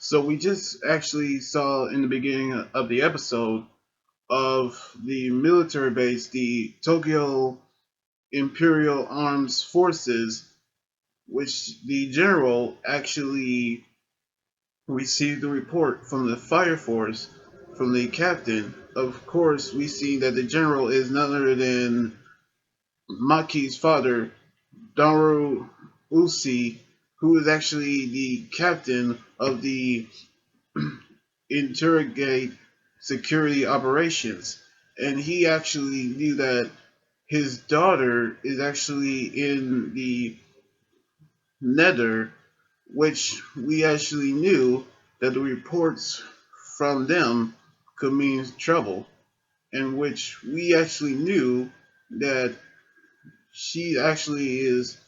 So we just actually saw in the beginning of the episode of the military base, the Tokyo Imperial Arms Forces, which the general actually received a report from the fire force from the captain. Of course, we see that the general is none other than Maki's father, Daru Usi, who is actually the captain of the interrogate security operations. And he actually knew that his daughter is actually in the Nether, which we actually knew that the reports from them could mean trouble, and which we actually knew that she actually is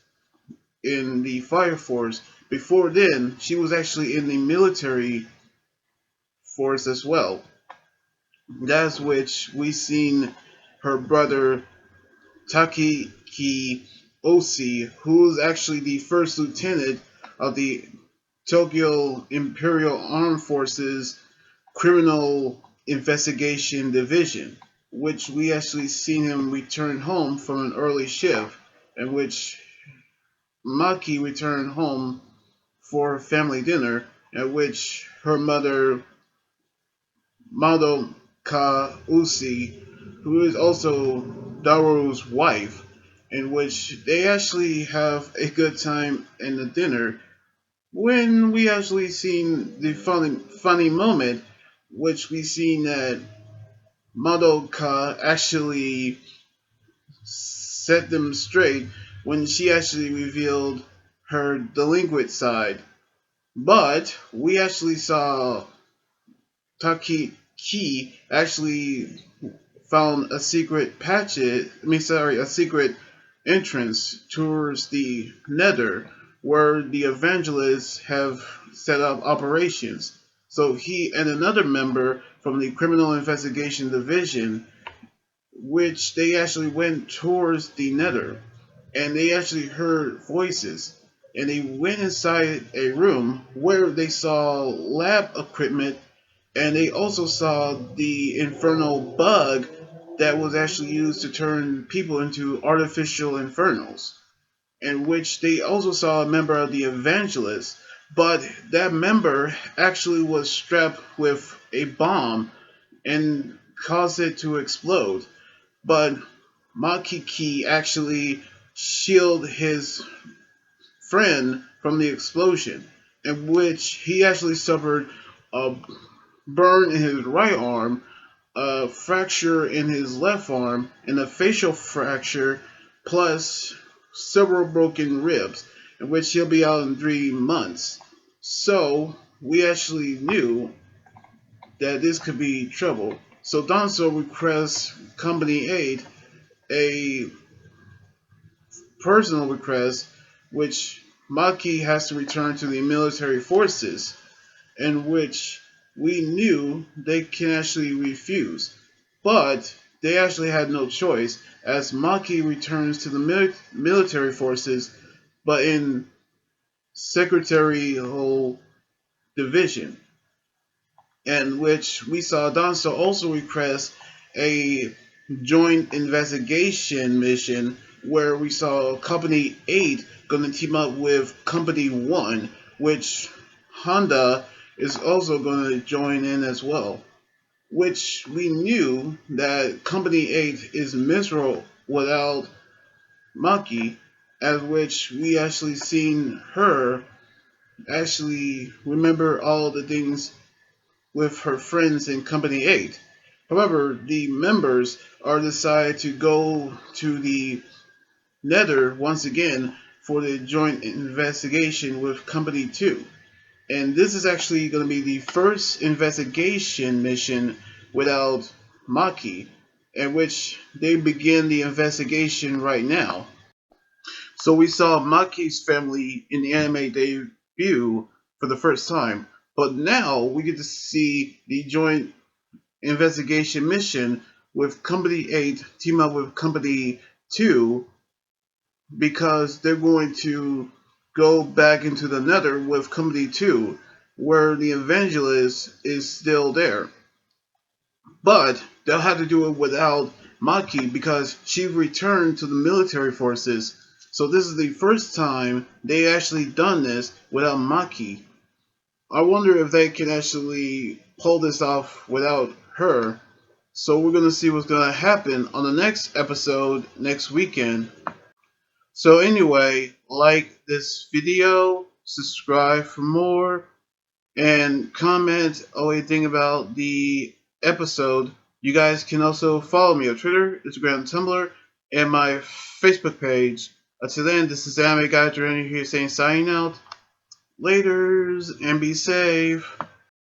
in the fire force. Before then, she was actually in the military force as well. That's which we seen her brother Takiki Osi, who's actually the first lieutenant of the Tokyo Imperial Armed Forces Criminal Investigation Division, which we actually seen him return home from an early shift, in which Maki returned home for family dinner, at which her mother Madoka Usi, who is also Daru's wife, in which they actually have a good time in the dinner. When we actually seen the funny moment, which we seen that Madoka actually set them straight when she actually revealed her delinquent side. But we actually saw Taki Ki actually found a secret a secret entrance towards the Nether, where the evangelists have set up operations. So he and another member from the Criminal Investigation Division, which they actually went towards the Nether, and they actually heard voices. And they went inside a room where they saw lab equipment, and they also saw the infernal bug that was actually used to turn people into artificial infernals, in which they also saw a member of the evangelists, but that member actually was strapped with a bomb and caused it to explode. But Makiki actually shielded his friend from the explosion, in which he actually suffered a burn in his right arm, a fracture in his left arm, and a facial fracture, plus several broken ribs, in which he'll be out in 3 months. So we actually knew that this could be trouble. So Donso requests company aid, a personal request, which Maki has to return to the military forces, in which we knew they can actually refuse. But they actually had no choice, as Maki returns to the military forces, but in secretarial division, in which we saw Danso also request a joint investigation mission where we saw Company 8 going to team up with Company 1, which Honda is also going to join in as well. Which we knew that Company 8 is miserable without Maki, as which we actually seen her actually remember all the things with her friends in Company 8. However, the members are decided to go to the Nether once again for the joint investigation with Company 2. And this is actually going to be the first investigation mission without Maki, in which they begin the investigation right now. So we saw Maki's family in the anime debut for the first time, but now we get to see the joint investigation mission with Company 8 team up with Company 2, because they're going to go back into the Nether with Company 2. where the evangelist is still there. But they'll have to do it without Maki because she returned to the military forces. So this is the first time they actually done this without Maki. I wonder if they can actually pull this off without her. So we're gonna see what's gonna happen on the next episode next weekend. So anyway, like this video, subscribe for more, and comment anything about the episode. You guys can also follow me on Twitter, Instagram, Tumblr, and my Facebook page. Until then, this is Anime Guy Journey here saying signing out. Laters and be safe.